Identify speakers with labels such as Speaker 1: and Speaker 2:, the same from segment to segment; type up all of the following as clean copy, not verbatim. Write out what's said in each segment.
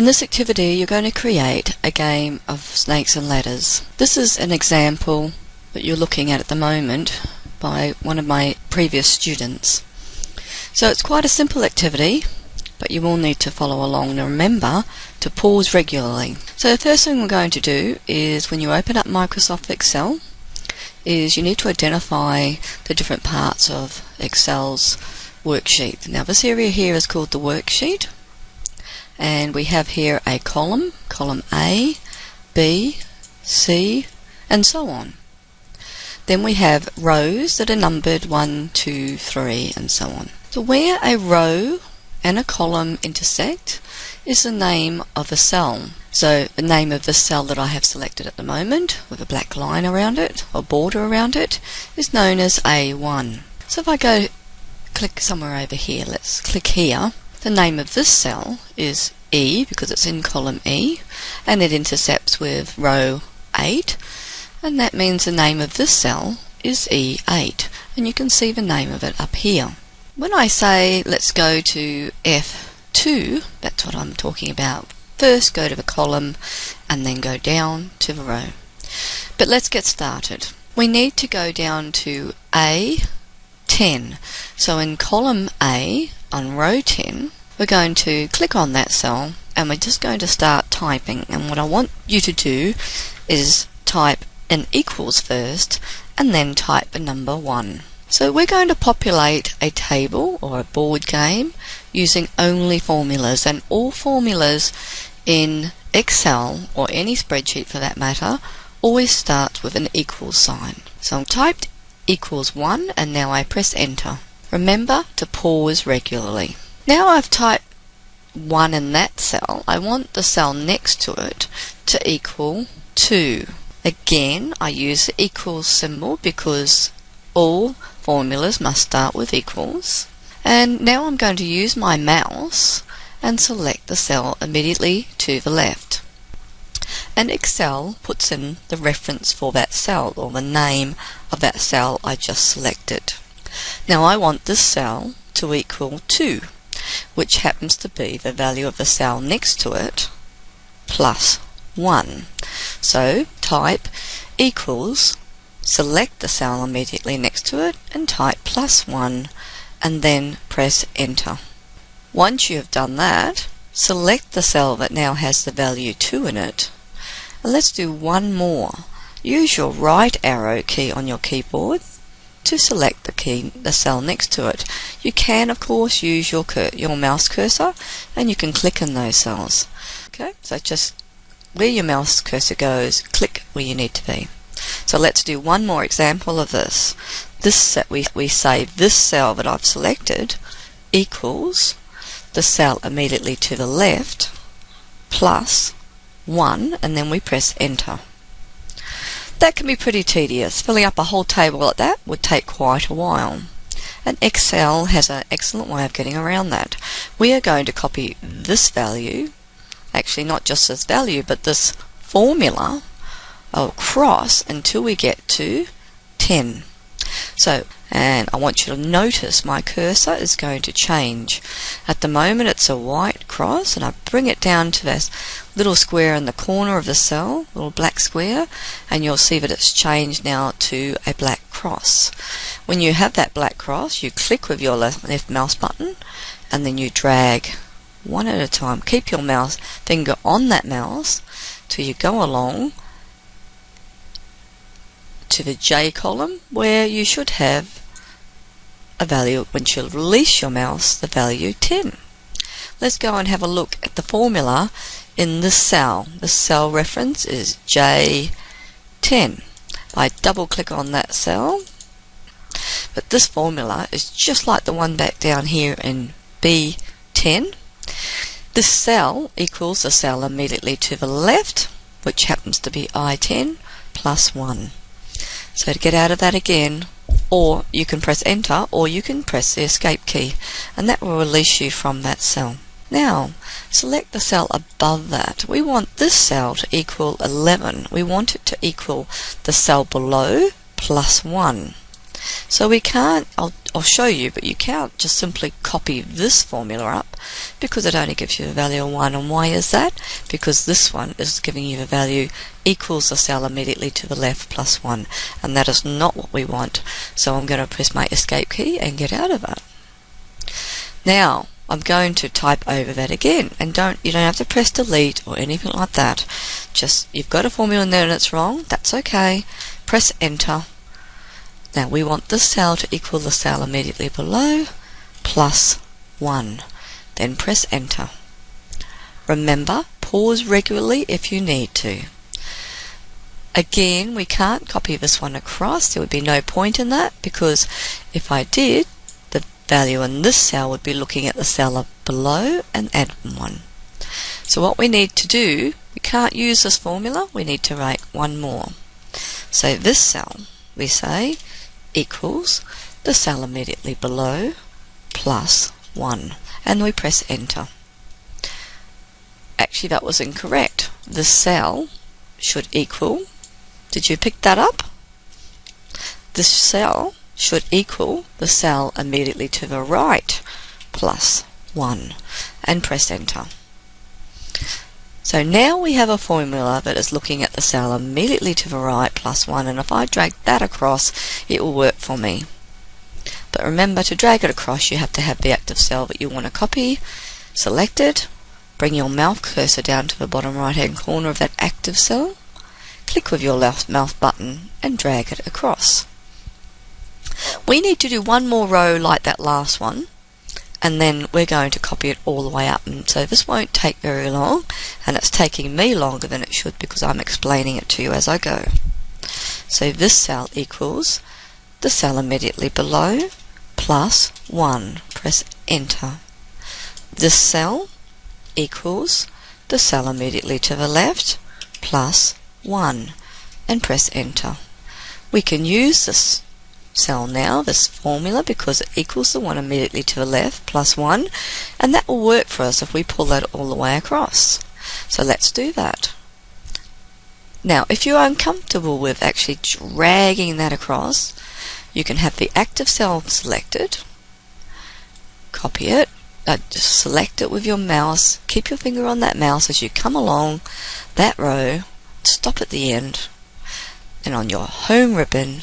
Speaker 1: this activity you're going to create a game of snakes and ladders. This is an example that you're looking at the moment by one of my previous students. So it's quite a simple activity, but you will need to follow along and remember to pause regularly. So the first thing we're going to do is, when you open up Microsoft Excel, is you need to identify the different parts of Excel's worksheet. Now this area here is called the worksheet, and we have here a column A, B, C, and so on. Then we have rows that are numbered 1, 2, 3, and so on. So where a row and a column intersect is the name of a cell. So the name of the cell that I have selected at the moment, with a black line around it, or border around it, is known as A1. So if I go click somewhere over here, let's click here, the name of this cell is E, because it's in column E, and it intercepts with row 8, and that means the name of this cell is E8, and you can see the name of it up here. When I say let's go to F2, that's what I'm talking about. First go to the column and then go down to the row. But let's get started. We need to go down to A10. So in column A, on row 10, we're going to click on that cell and we're just going to start typing. And what I want you to do is type an equals first and then type the number 1. So we're going to populate a table or a board game using only formulas, and all formulas in Excel, or any spreadsheet for that matter, always starts with an equals sign. So I've typed equals 1 and now I press enter. Remember to pause regularly. Now I've typed 1 in that cell, I want the cell next to it to equal 2. Again, I use the equals symbol because all formulas must start with equals. And now I'm going to use my mouse and select the cell immediately to the left. And Excel puts in the reference for that cell, or the name of that cell I just selected. Now I want this cell to equal 2, which happens to be the value of the cell next to it plus 1. So type equals, select the cell immediately next to it and type plus 1 and then press enter. Once you have done that, select the cell that now has the value 2 in it, and let's do one more. Use your right arrow key on your keyboard to select the cell next to it. You can of course use your mouse cursor and you can click in those cells. Okay, so just where your mouse cursor goes, click where you need to be. So let's do one more example of this. We say this cell that I've selected equals the cell immediately to the left plus 1, and then we press enter. That can be pretty tedious. Filling up a whole table like that would take quite a while. And Excel has an excellent way of getting around that. We are going to copy this value, actually not just this value, but this formula across until we get to 10. So, and I want you to notice my cursor is going to change. At the moment it's a white cross, and I bring it down to this little square in the corner of the cell, little black square, and you'll see that it's changed now to a black cross. When you have that black cross, you click with your left mouse button and then you drag one at a time. Keep your mouse finger on that mouse till you go along to the J column, where you should have a value, when you release your mouse, the value 10. Let's go and have a look at the formula in this cell. The cell reference is J10. I double click on that cell, but this formula is just like the one back down here in B10. This cell equals the cell immediately to the left, which happens to be I10 plus 1. So to get out of that again, or you can press enter, or you can press the escape key, and that will release you from that cell. Now select the cell above that. We want this cell to equal 11. We want it to equal the cell below plus 1. So we can't, I'll show you, but you can't just simply copy this formula up because it only gives you a value of 1. And why is that? Because this one is giving you the value equals the cell immediately to the left plus 1, and that is not what we want. So I'm going to press my escape key and get out of it. Now I'm going to type over that again, and you don't have to press delete or anything like that. Just, you've got a formula in there and it's wrong, that's okay. Press enter. Now we want this cell to equal the cell immediately below plus 1. Then press enter. Remember, pause regularly if you need to. Again, we can't copy this one across. There would be no point in that, because if I did, the value in this cell would be looking at the cell below and add 1. So what we need to do, we can't use this formula, we need to write one more. So this cell, we say, equals the cell immediately below plus 1, and we press enter. Actually, that was incorrect. This cell should equal, did you pick that up? This cell should equal the cell immediately to the right plus 1, and press enter. So now we have a formula that is looking at the cell immediately to the right plus 1, and if I drag that across, it will work for me. But remember, to drag it across, you have to have the active cell that you want to copy selected. Bring your mouse cursor down to the bottom right hand corner of that active cell. Click with your left mouse button and drag it across. We need to do one more row like that last one, and then we're going to copy it all the way up, and so this won't take very long, and it's taking me longer than it should because I'm explaining it to you as I go. So this cell equals the cell immediately below plus 1. Press enter. This cell equals the cell immediately to the left plus 1, and press enter. We can use this cell now, this formula, because it equals the one immediately to the left plus 1, and that will work for us if we pull that all the way across. So let's do that. Now if you're uncomfortable with actually dragging that across, you can have the active cell selected, copy it, just select it with your mouse, keep your finger on that mouse as you come along that row, stop at the end, and on your home ribbon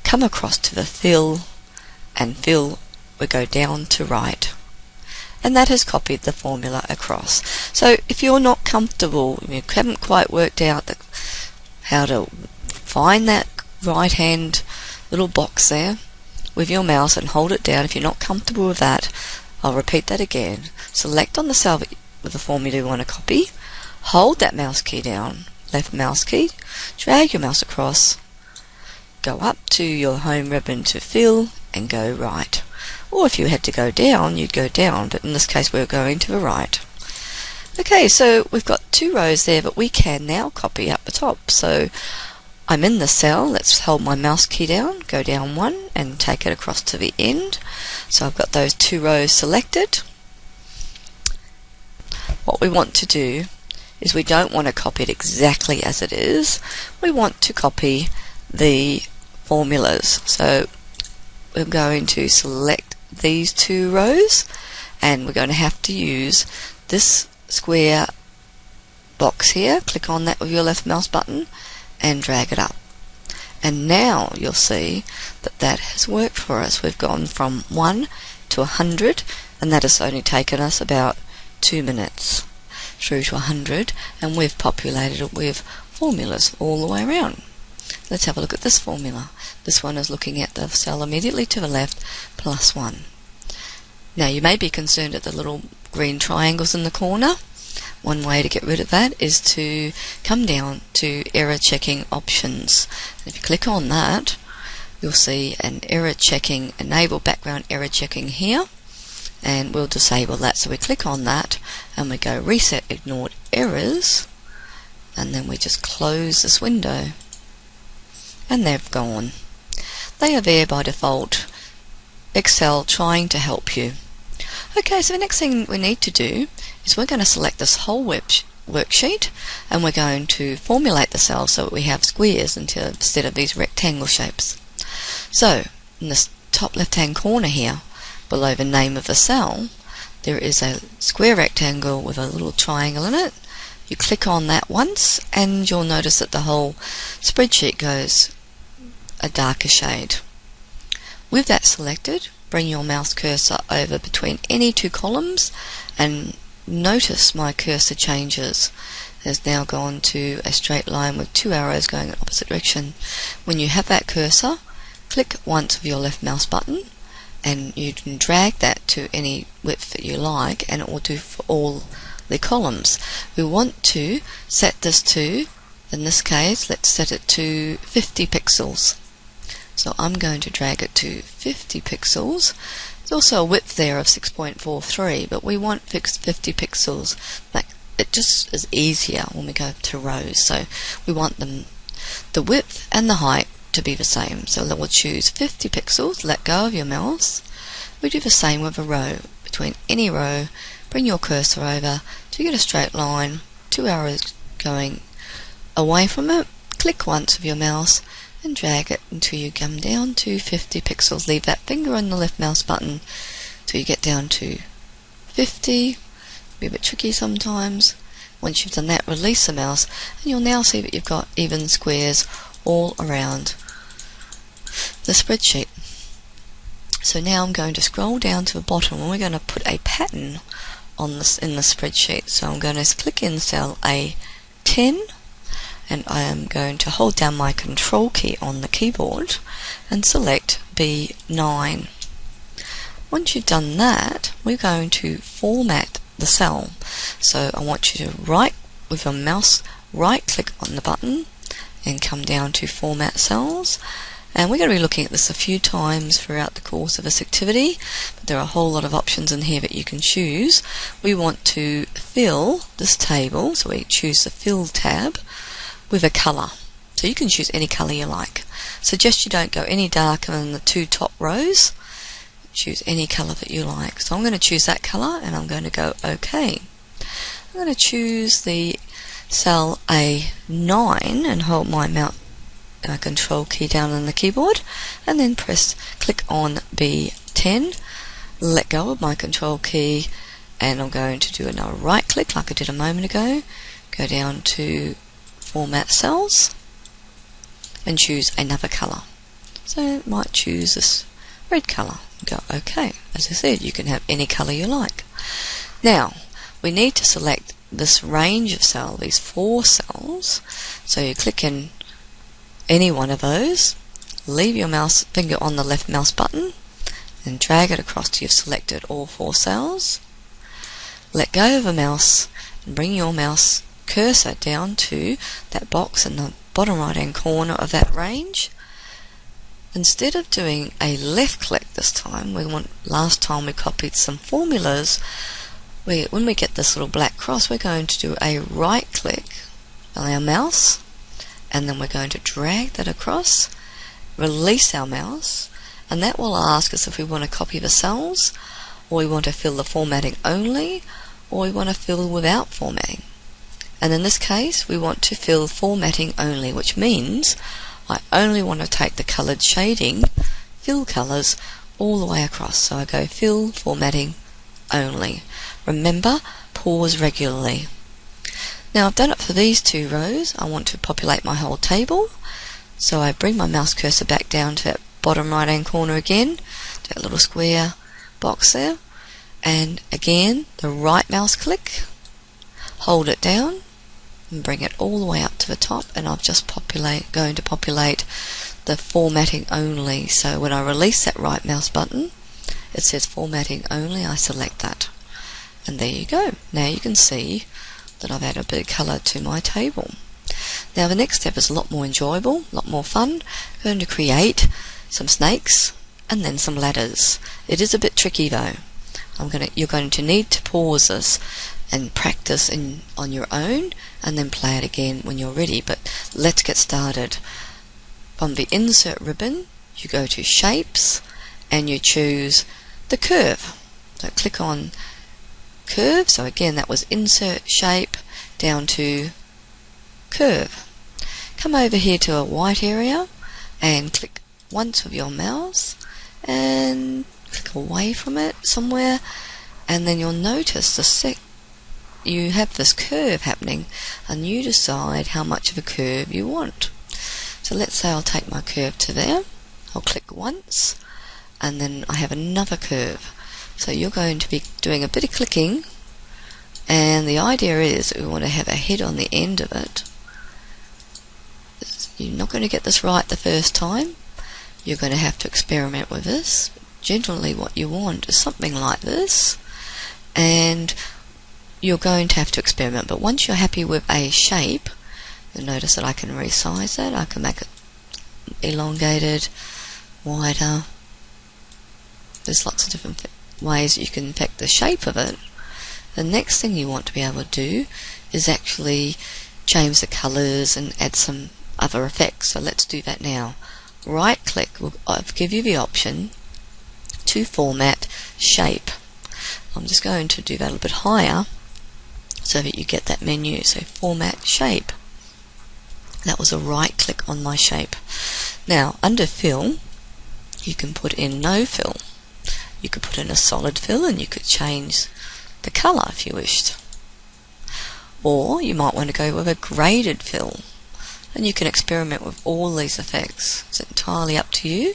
Speaker 1: come across to the fill, and fill will go down to right, and that has copied the formula across. So if you're not comfortable, you haven't quite worked out how to find that right hand little box there with your mouse and hold it down, if you're not comfortable with that, I'll repeat that again. Select on the cell with the formula you want to copy, hold that mouse key down, left mouse key, drag your mouse across, go up to your home ribbon to fill, and go right. Or if you had to go down, you'd go down, but in this case we're going to the right. Okay, so we've got 2 rows there, but we can now copy up the top. So I'm in the cell, let's hold my mouse key down, go down 1 and take it across to the end. So I've got those 2 rows selected. What we want to do is we don't want to copy it exactly as it is, we want to copy the formulas. So we're going to select these 2 rows, and we're going to have to use this square box here. Click on that with your left mouse button and drag it up, and now you'll see that that has worked for us. We've gone from 1 to 100, and that has only taken us about 2 minutes through to 100, and we've populated it with formulas all the way around. Let's have a look at this formula. This one is looking at the cell immediately to the left plus 1. Now you may be concerned at the little green triangles in the corner. One way to get rid of that is to come down to error checking options. If you click on that, you'll see an error checking, enable background error checking here, and we'll disable that. So we click on that and we go reset ignored errors, and then we just close this window, and they've gone. They are there by default. Excel trying to help you. Okay, so the next thing we need to do is we're going to select this whole worksheet, and we're going to formulate the cells so that we have squares instead of these rectangle shapes. So in the top left hand corner here, below the name of the cell, there is a square rectangle with a little triangle in it. You click on that once and you'll notice that the whole spreadsheet goes a darker shade. With that selected, bring your mouse cursor over between any two columns and notice my cursor changes. It has now gone to a straight line with two arrows going in opposite direction. When you have that cursor, click once with your left mouse button and you can drag that to any width that you like, and it will do for all the columns. We want to set this to, in this case, let's set it to 50 pixels. So I'm going to drag it to 50 pixels. There's also a width there of 6.43, but we want 50 pixels. It just is easier when we go to rows. So we want the width and the height to be the same. So we'll choose 50 pixels, let go of your mouse. We do the same with a row. Between any row, bring your cursor over to get a straight line, two arrows going away from it. Click once with your mouse and drag it until you come down to 50 pixels. Leave that finger on the left mouse button till you get down to 50. Be a bit tricky sometimes. Once you've done that, release the mouse and you'll now see that you've got even squares all around the spreadsheet. So now I'm going to scroll down to the bottom and we're going to put a pattern on this in the spreadsheet. So I'm going to click in cell A10 and I am going to hold down my control key on the keyboard and select B9. Once you've done that, we're going to format the cell. So I want you to with your mouse right click on the button and come down to format cells, and we're going to be looking at this a few times throughout the course of this activity, but there are a whole lot of options in here that you can choose. We want to fill this table, so we choose the fill tab with a colour. So you can choose any colour you like. Suggest you don't go any darker than the two top rows. Choose any colour that you like. So I'm going to choose that colour and I'm going to go OK. I'm going to choose the cell A9 and hold my mouse control key down on the keyboard and then click on B10, let go of my control key, and I'm going to do another right click like I did a moment ago, go down to format cells and choose another colour. So I might choose this red colour and go OK. As I said, you can have any colour you like. Now we need to select this range of cells, these 4 cells. So you click in any one of those, leave your mouse finger on the left mouse button and drag it across till you've selected all 4 cells. Let go of the mouse and bring your mouse cursor down to that box in the bottom right hand corner of that range. Instead of doing a left click this time, last time we copied some formulas, when we get this little black cross, we're going to do a right click on our mouse and then we're going to drag that across, release our mouse, and that will ask us if we want to copy the cells, or we want to fill the formatting only, or we want to fill without formatting. And in this case we want to fill formatting only, which means I only want to take the coloured shading, fill colours, all the way across. So I go fill formatting only. Remember, pause regularly. Now I've done it for these 2 rows. I want to populate my whole table, so I bring my mouse cursor back down to that bottom right hand corner again, to that little square box there, and again the right mouse click, hold it down and bring it all the way up to the top, and I'm just going to populate the formatting only. So when I release that right mouse button, it says formatting only, I select that, and there you go. Now you can see that I've added a bit of colour to my table. Now the next step is a lot more enjoyable, a lot more fun. I'm going to create some snakes and then some ladders. It is a bit tricky though. You're going to need to pause this and practice on your own and then play it again when you're ready. But let's get started. From the insert ribbon you go to shapes and you choose the curve. So click on curve. So again that was insert shape down to curve. Come over here to a white area and click once with your mouse and click away from it somewhere, and then you'll notice you have this curve happening, and you decide how much of a curve you want. So let's say I'll take my curve to there. I'll click once, and then I have another curve. So you're going to be doing a bit of clicking, and the idea is that we want to have a head on the end of it. You're not going to get this right the first time. You're going to have to experiment with this. Generally what you want is something like this, and you're going to have to experiment. But once you're happy with a shape, you'll notice that I can resize that. I can make it elongated, wider. There's lots of different ways that you can affect the shape of it. The next thing you want to be able to do is actually change the colors and add some other effects. So let's do that now. Right click will give you the option to format shape. I'm just going to do that a little bit higher so that you get that menu. So format shape. That was a right click on my shape. Now under fill, you can put in no fill. You could put in a solid fill, and you could change the color if you wished. Or you might want to go with a graded fill, and you can experiment with all these effects. It's entirely up to you.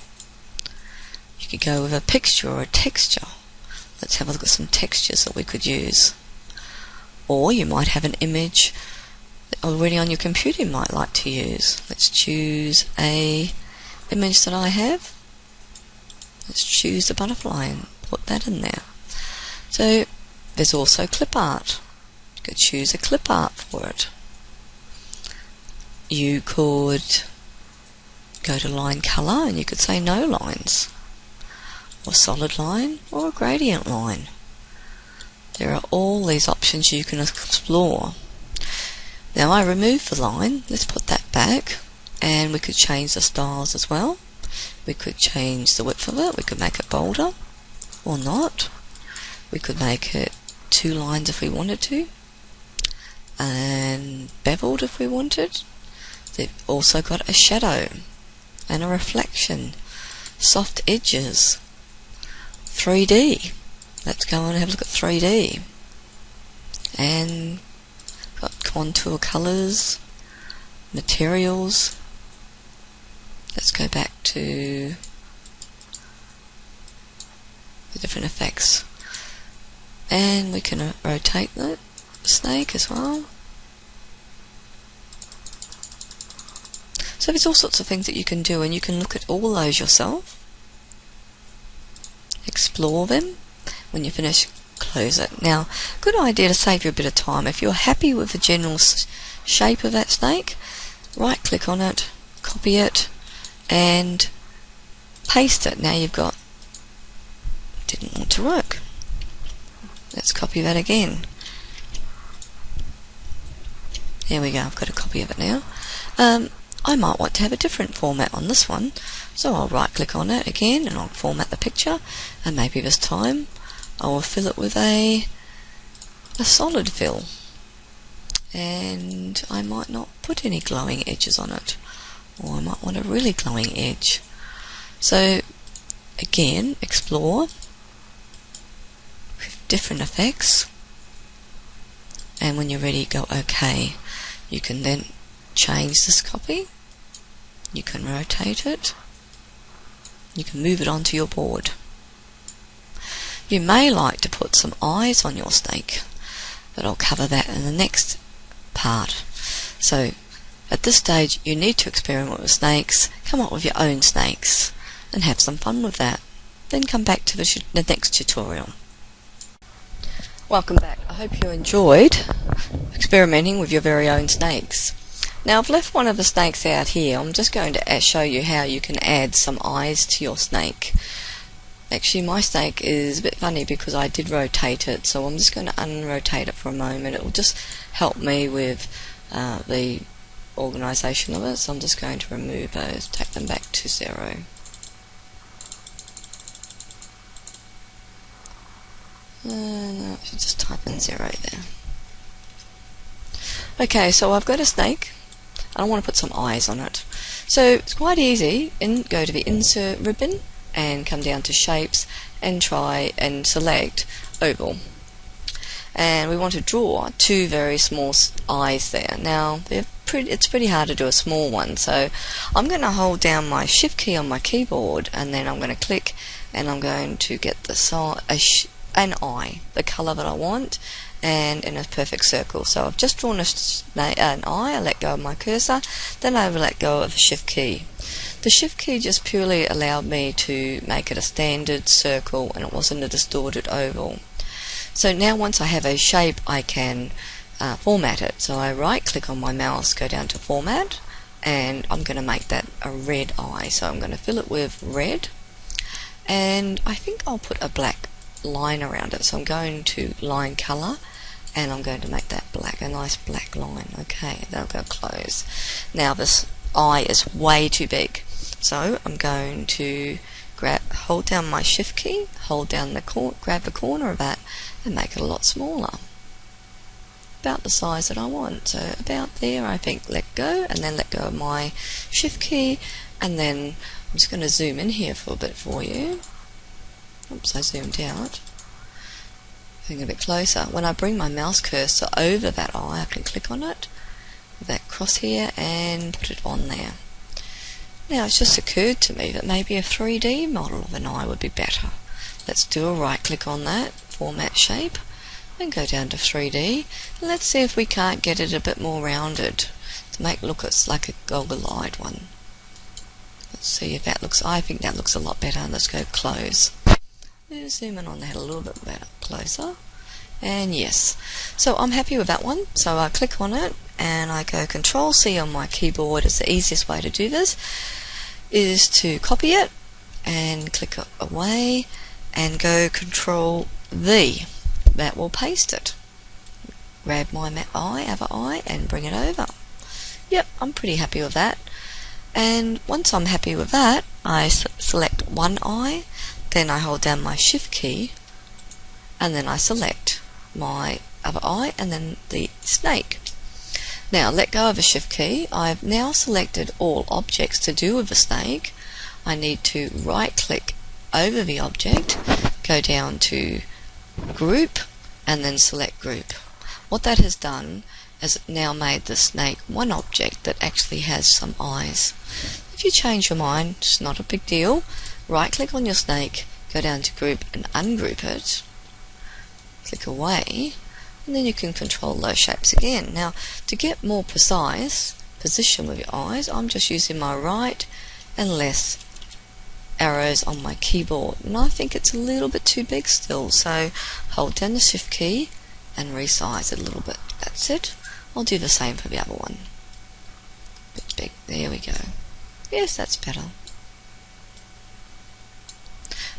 Speaker 1: You could go with a picture or a texture. Let's have a look at some textures that we could use. Or you might have an image already on your computer you might like to use. Let's choose a image that I have. Let's choose the butterfly and put that in there. So there's also clip art. You could choose a clip art for it. You could go to line color, and you could say no lines, or solid line, or a gradient line. There are all these options you can explore. Now I removed the line. Let's put that back, and we could change the styles as well. We could change the width of it. We could make it bolder or not. We could make it 2 lines if we wanted to, and beveled if we wanted. They've also got a shadow and a reflection, soft edges, 3D. Let's go on and have a look at 3D. And got contour colors, materials. Let's go back to the different effects. And we can rotate the snake as well. So there's all sorts of things that you can do, and you can look at all those yourself. Explore them. When you finish, close it. Now, good idea to save you a bit of time. If you're happy with the general shape of that snake, right click on it, copy it, and paste it. Now you've got, didn't want to work. Let's copy that again. There we go, I've got a copy of it now. I might want to have a different format on this one, so I'll right click on it again and I'll format the picture, and maybe this time I will fill it with a solid fill, and I might not put any glowing edges on it, or I might want a really glowing edge. So again, explore with different effects, and when you're ready, go OK. You can then change this copy, you can rotate it, you can move it onto your board. You may like to put some eyes on your snake, but I'll cover that in the next part. So at this stage you need to experiment with snakes, come up with your own snakes and have some fun with that. Then come back to the next tutorial. Welcome back. I hope you enjoyed experimenting with your very own snakes. Now I've left one of the snakes out here. I'm just going to show you how you can add some eyes to your snake. Actually my snake is a bit funny because I did rotate it, so I'm just going to unrotate it for a moment. It will just help me with the organisation of it, so I'm just going to remove those, take them back to 0. No, I should just type in 0 there. Okay, so I've got a snake. I want to put some eyes on it. So it's quite easy. Go to the insert ribbon and come down to shapes and try and select oval. And we want to draw two very small eyes there. Now it's pretty hard to do a small one, so I'm going to hold down my shift key on my keyboard and then I'm going to click and I'm going to get an eye, the colour that I want, and in a perfect circle. So I've just drawn an eye. I let go of my cursor, then I let go of the shift key. The shift key just purely allowed me to make it a standard circle and it wasn't a distorted oval. So now once I have a shape, I can format it. So I right click on my mouse, go down to format, and I'm going to make that a red eye. So I'm going to fill it with red, and I think I'll put a black line around it. So I'm going to line color and I'm going to make that black, a nice black line. Okay, that'll go close. Now this eye is way too big, so I'm going to hold down my shift key, hold down grab the corner of that and make it a lot smaller, about the size that I want. So about there, I think. Let go, and then let go of my shift key, and then I'm just going to zoom in here for a bit for you. Oops, I zoomed out. Getting a bit closer. When I bring my mouse cursor over that eye, I can click on it with that crosshair and put it on there. Now it's just occurred to me that maybe a 3D model of an eye would be better. Let's do a right click on that, format shape, and go down to 3D. And let's see if we can't get it a bit more rounded to make it look like a goggle-eyed one. Let's see if that looks, I think that looks a lot better. Let's go close. Let's zoom in on that a little bit better, closer. And yes, so I'm happy with that one. So I click on it and I go Control C on my keyboard. It's the easiest way to do this, is to copy it and click away and go Control V. That will paste it. Grab my other eye and bring it over. Yep, I'm pretty happy with that. And once I'm happy with that, I select one eye, then I hold down my shift key and then I select my other eye and then the snake. Now let go of the shift key. I've now selected all objects to do with the snake. I need to right click over the object, go down to group and then select group. What that has done is it now made the snake one object that actually has some eyes. If you change your mind, it's not a big deal. Right click on your snake, go down to group and ungroup it, click away, and then you can control those shapes again. Now to get more precise position with your eyes, I'm just using my right and left arrows on my keyboard, and I think it's a little bit too big still, so hold down the shift key and resize it a little bit. That's it. I'll do the same for the other one. Bit big. There we go. Yes, that's better.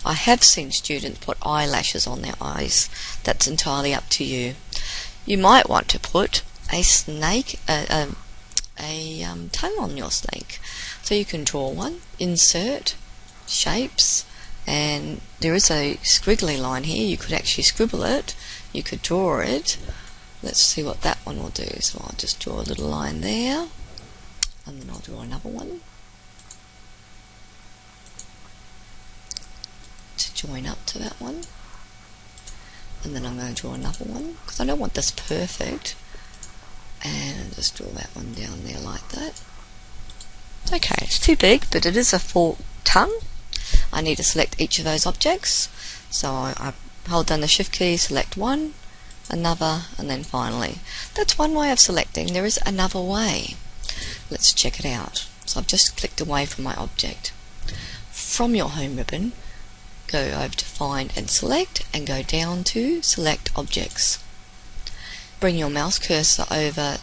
Speaker 1: I have seen students put eyelashes on their eyes. That's entirely up to you. You might want to put a snake, tongue on your snake. So you can draw one, insert, shapes, and there is a squiggly line here. You could actually scribble it, you could draw it. Let's see what that one will do. So I'll just draw a little line there, and then I'll draw another one to join up to that one, and then I'm going to draw another one because I don't want this perfect, and just draw that one down there like that. Okay, it's too big, but it is a full tongue. I need to select each of those objects, so I hold down the shift key, select one, another, and then finally. That's one way of selecting. There is another way. Let's check it out. So I've just clicked away from my object. From your home ribbon, go over to Find and Select and go down to Select Objects. Bring your mouse cursor over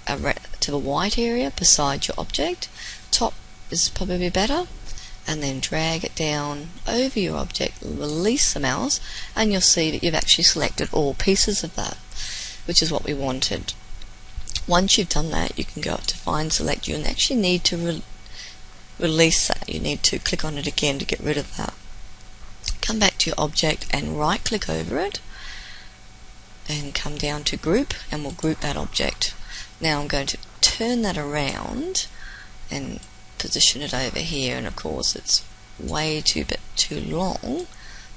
Speaker 1: to the white area beside your object. Top is probably better, and then drag it down over your object, release the mouse, and you'll see that you've actually selected all pieces of that, which is what we wanted. Once you've done that, you can go up to Find, Select. You actually need to release that. You need to click on it again to get rid of that. Come back to your object and right click over it and come down to Group, and we'll group that object. Now I'm going to turn that around and position it over here, and of course it's way too long,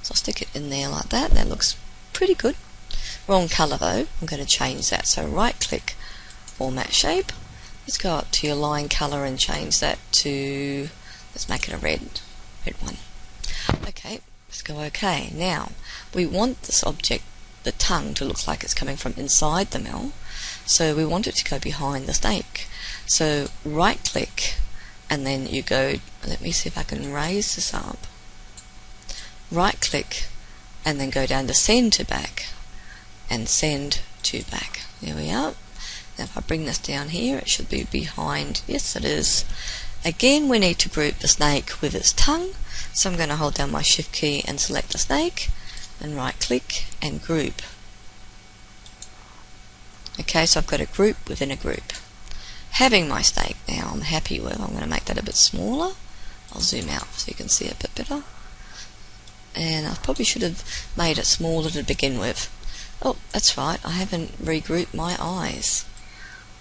Speaker 1: so I'll stick it in there like that. That looks pretty good. Wrong color though, I'm going to change that. So right click, format shape. Let's go up to your line color and change that to, let's make it a red one. Okay, let's go OK. Now we want this object, the tongue, to look like it's coming from inside the mill, so we want it to go behind the snake. So right click, and then you go, let me see if I can raise this up. Right click, and then go down to send to back, and send to back. There we are. Now if I bring this down here, it should be behind. Yes, it is. Again, we need to group the snake with its tongue, so I'm going to hold down my shift key and select the snake, and right click and group. Okay, so I've got a group within a group. Having my snake now I'm happy with, I'm going to make that a bit smaller. I'll zoom out so you can see it a bit better. And I probably should have made it smaller to begin with. Oh, that's right, I haven't regrouped my eyes.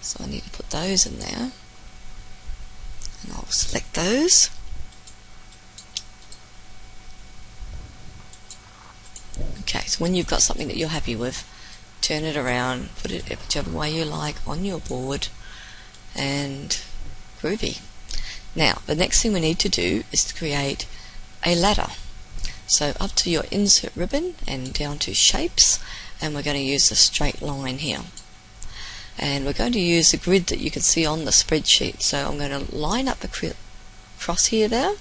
Speaker 1: So I need to put those in there. And I'll select those. Okay, so when you've got something that you're happy with, turn it around, put it whichever way you like on your board, and groovy. Now, the next thing we need to do is to create a ladder. So up to your insert ribbon and down to shapes, and we're going to use a straight line here. And we're going to use the grid that you can see on the spreadsheet. So I'm going to line up the crosshair there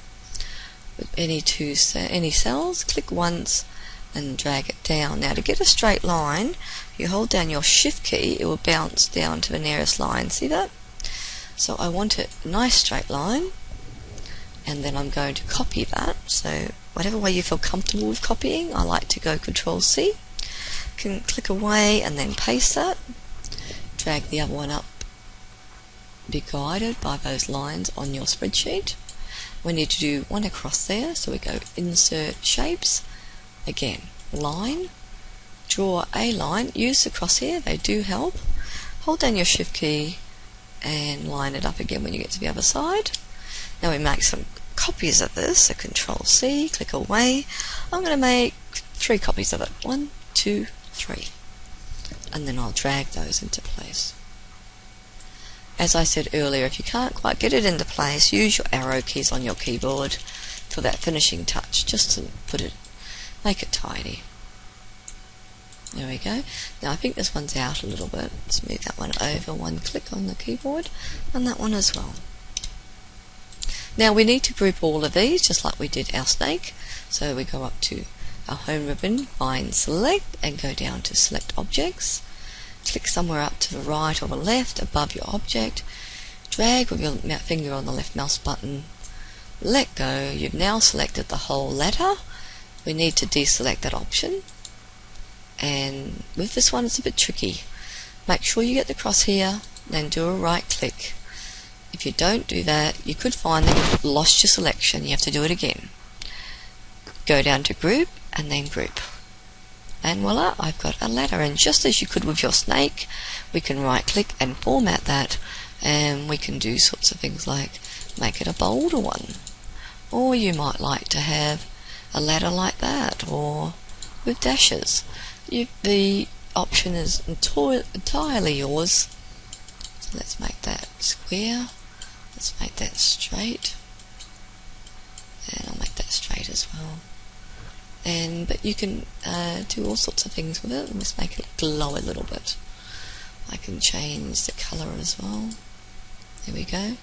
Speaker 1: with any cells, click once and drag it down. Now to get a straight line, you hold down your shift key, it will bounce down to the nearest line. See that? So I want a nice straight line, and then I'm going to copy that. So whatever way you feel comfortable with copying, I like to go Control C. Can click away and then paste that. Drag the other one up. Be guided by those lines on your spreadsheet. We need to do one across there, so we go Insert Shapes. Again, line. Draw a line. Use the crosshair, they do help. Hold down your shift key and line it up again when you get to the other side. Now we make some copies of this, so Control C, click away. I'm going to make 3 copies of it. 1, 2, 3. And then I'll drag those into place. As I said earlier, if you can't quite get it into place, use your arrow keys on your keyboard for that finishing touch, just to make it tidy. There we go. Now I think this one's out a little bit. Let's move that one over, one click on the keyboard, and that one as well. Now we need to group all of these just like we did our snake. So we go up to our home ribbon, find select, and go down to select objects. Click somewhere up to the right or the left above your object. Drag with your finger on the left mouse button. Let go. You've now selected the whole ladder. We need to deselect that option. And with this one it's a bit tricky. Make sure you get the crosshair, then do a right click. If you don't do that, you could find that you've lost your selection. You have to do it again. Go down to group and then group. And voila, I've got a ladder. And just as you could with your snake, we can right click and format that, and we can do sorts of things like make it a bolder one, or you might like to have a ladder like that, or with dashes. The option is entirely yours. So let's make that square, let's make that straight, and I'll make that straight as well. But you can do all sorts of things with it. Let's make it glow a little bit. I can change the colour as well. There we go.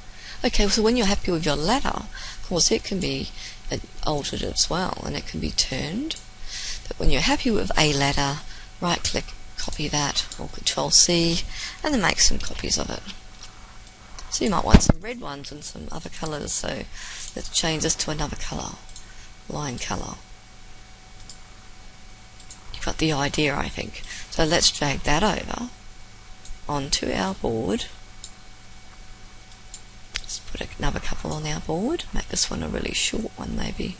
Speaker 1: Okay, so when you're happy with your ladder, of course it can be altered as well, and it can be turned. But when you're happy with a ladder, right click, copy that, or Control C, and then make some copies of it. So you might want some red ones and some other colours, so let's change this to another colour, line colour. You've got the idea, I think. So let's drag that over onto our board. Let's put another couple on our board, make this one a really short one maybe.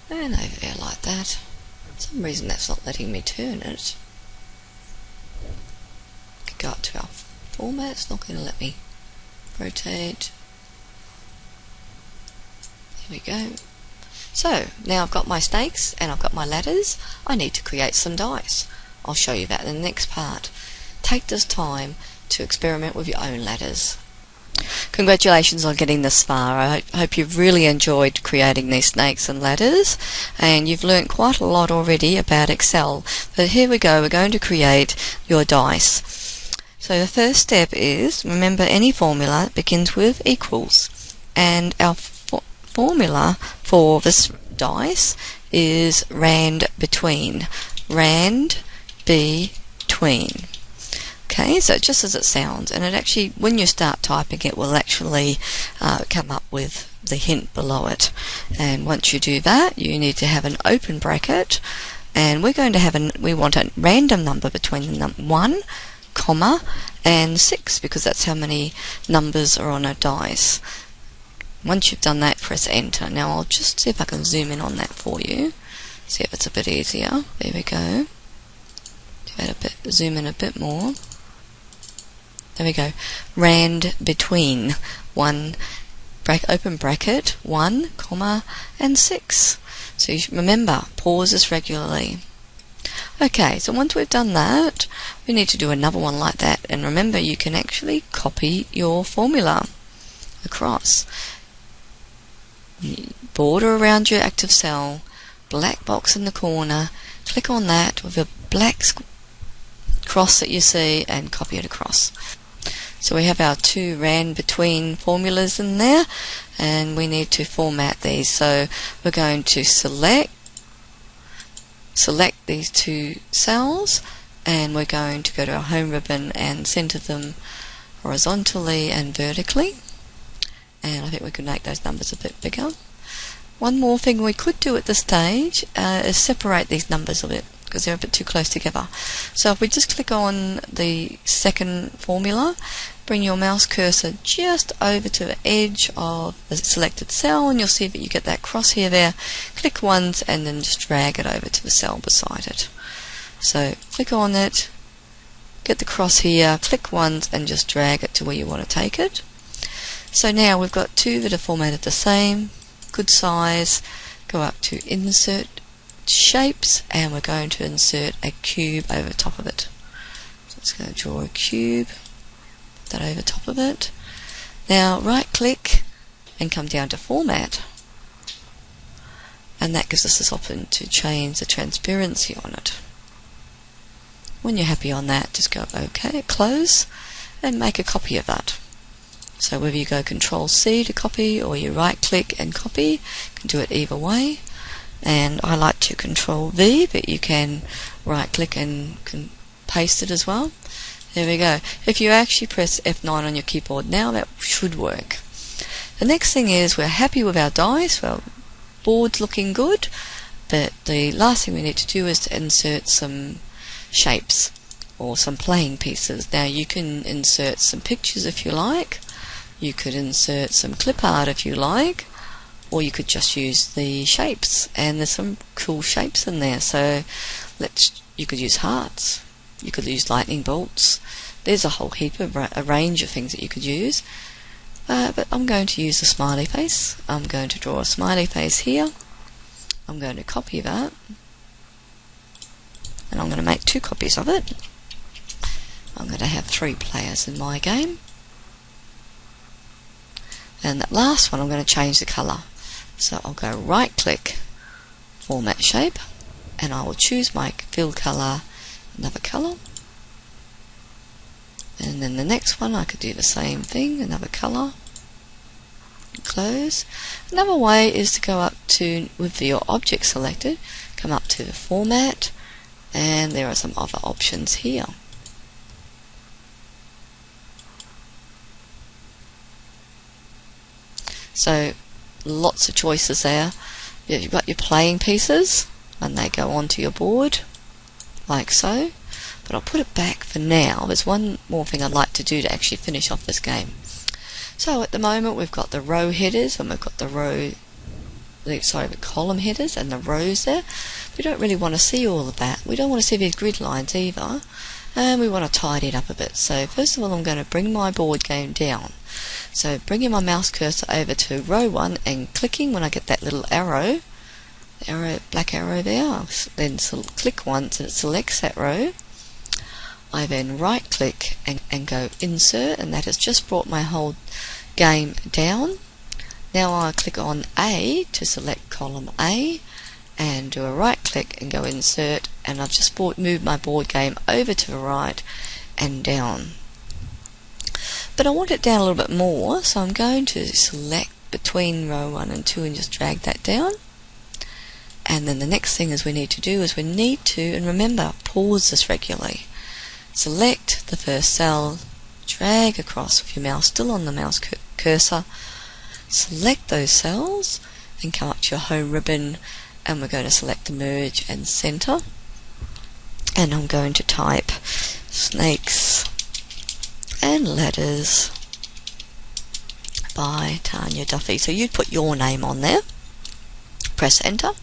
Speaker 1: and over there like that. For some reason that's not letting me turn it. Could go up to our format, it's not going to let me rotate. There we go. So now I've got my snakes and I've got my ladders. I need to create some dice. I'll show you that in the next part. Take this time to experiment with your own ladders. Congratulations on getting this far. I hope you've really enjoyed creating these snakes and ladders, and you've learnt quite a lot already about Excel. But here we go, we're going to create your dice. So the first step is, remember any formula begins with equals, and our formula for this dice is rand between. Rand between. Okay, so just as it sounds, and it actually, when you start typing, it will actually come up with the hint below it. And once you do that, you need to have an open bracket, and we're going to have we want a random number between 1, comma, and 6, because that's how many numbers are on a dice. Once you've done that, press enter. Now I'll just see if I can zoom in on that for you. See if it's a bit easier. There we go. Zoom in a bit more. There we go. Rand between 1 open bracket 1, comma, and 6. So you remember, pause this regularly. Okay, so once we've done that, we need to do another one like that. And remember, you can actually copy your formula across. Border around your active cell, black box in the corner, click on that with a black cross that you see and copy it across. So we have our 2 rand between formulas in there, and we need to format these. So we're going to select these 2 cells, and we're going to go to our home ribbon and center them horizontally and vertically. And I think we could make those numbers a bit bigger. One more thing we could do at this stage is separate these numbers a bit, because they're a bit too close together. So if we just click on the second formula, bring your mouse cursor just over to the edge of the selected cell, and you'll see that you get that crosshair there. Click once and then just drag it over to the cell beside it. So click on it, get the crosshair, click once and just drag it to where you want to take it. So now we've got 2 that are formatted the same, good size. Go up to insert shapes, and we're going to insert a cube over top of it. So it's going to draw a cube, put that over top of it. Now right click and come down to format, and that gives us this option to change the transparency on it. When you're happy on that, just go OK, close, and make a copy of that. So whether you go Control C to copy or you right click and copy, you can do it either way. And I like to Control V, but you can right click and paste it as well. There we go. If you actually press F9 on your keyboard now, that should work. The next thing is, we're happy with our dice, well, board's looking good, but the last thing we need to do is to insert some shapes or some playing pieces. Now you can insert some pictures if you like, you could insert some clip art if you like, or you could just use the shapes, and there's some cool shapes in there. So you could use hearts, you could use lightning bolts. There's a whole heap of a range of things that you could use, but I'm going to use a smiley face. I'm going to draw a smiley face here. I'm going to copy that, and I'm going to make 2 copies of it. I'm going to have 3 players in my game. And that last one, I'm going to change the colour. So I'll go right click, format shape, and I will choose my fill colour, another colour. And then the next one I could do the same thing, another colour, close. Another way is to go up to, with your object selected, come up to the format, and there are some other options here. So lots of choices there. You've got your playing pieces, and they go onto your board like so. But I'll put it back for now. There's one more thing I'd like to do to actually finish off this game. So at the moment we've got the row headers and we've got the row the column headers and the rows there. We don't really want to see all of that. We don't want to see these grid lines either, and we want to tidy it up a bit. So first of all, I'm going to bring my board game down. So bringing my mouse cursor over to row 1 and clicking when I get that little arrow, black arrow there, then click once and it selects that row. I then right click and go insert, and that has just brought my whole game down. Now I click on A to select column A and do a right click and go insert, and I've just moved my board game over to the right and down. But I want it down a little bit more, so I'm going to select between row 1 and 2 and just drag that down. And then the next thing we need to, and remember, pause this regularly. Select the first cell, drag across with your mouse still on the mouse cursor, select those cells and come up to your home ribbon, and we're going to select the merge and center, and I'm going to type Snakes and Ladders by Tanya Duffy. So you'd put your name on there, press enter.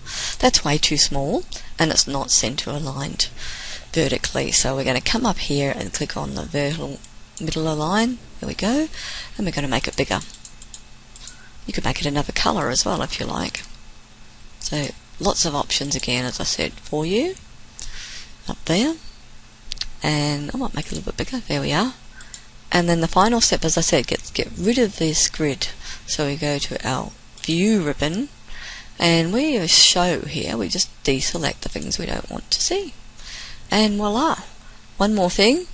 Speaker 1: That's way too small and it's not center aligned vertically, so we're going to come up here and click on the vertical middle align. There we go, and we're going to make it bigger. You could make it another color as well if you like. So lots of options again, as I said, for you up there, and I might make it a little bit bigger. There we are. And then the final step, as I said, get rid of this grid. So we go to our view ribbon, and we show here, we just deselect the things we don't want to see. And voila! One more thing,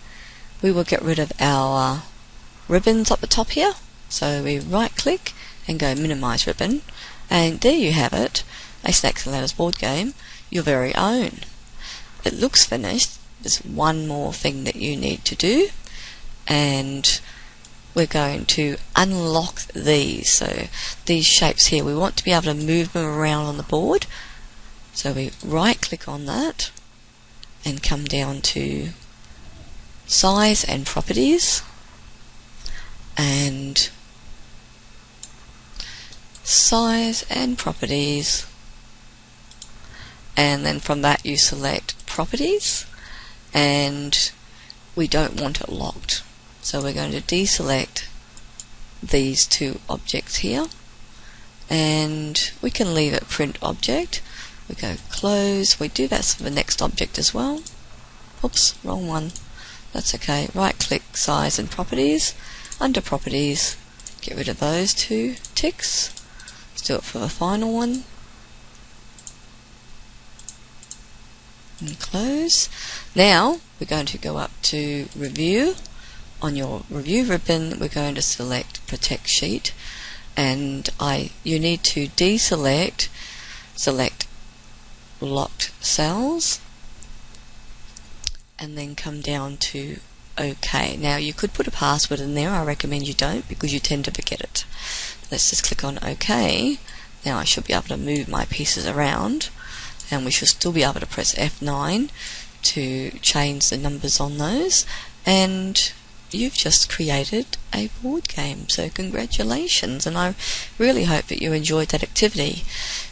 Speaker 1: we will get rid of our ribbons up the top here. So we right click and go minimize ribbon, and there you have it, a Snakes and Ladders board game, your very own. It looks finished. There's one more thing that you need to do, and we're going to unlock these. So these shapes here, we want to be able to move them around on the board. So we right click on that and come down to size and properties, and size and properties, and then from that you select properties, and we don't want it locked, so we're going to deselect these two objects here, and we can leave it print object. We go close, we do that for the next object as well. Oops, wrong one. That's okay. Right click size and properties, under properties, get rid of those two ticks. Let's do it for the final one. And close. Now we're going to go up to review. On your review ribbon we're going to select protect sheet, and you need to select locked cells, and then come down to OK. Now you could put a password in there. I recommend you don't, because you tend to forget it. Let's just click on OK. Now I should be able to move my pieces around, and we should still be able to press F9 to change the numbers on those, and you've just created a board game. So congratulations, and I really hope that you enjoyed that activity.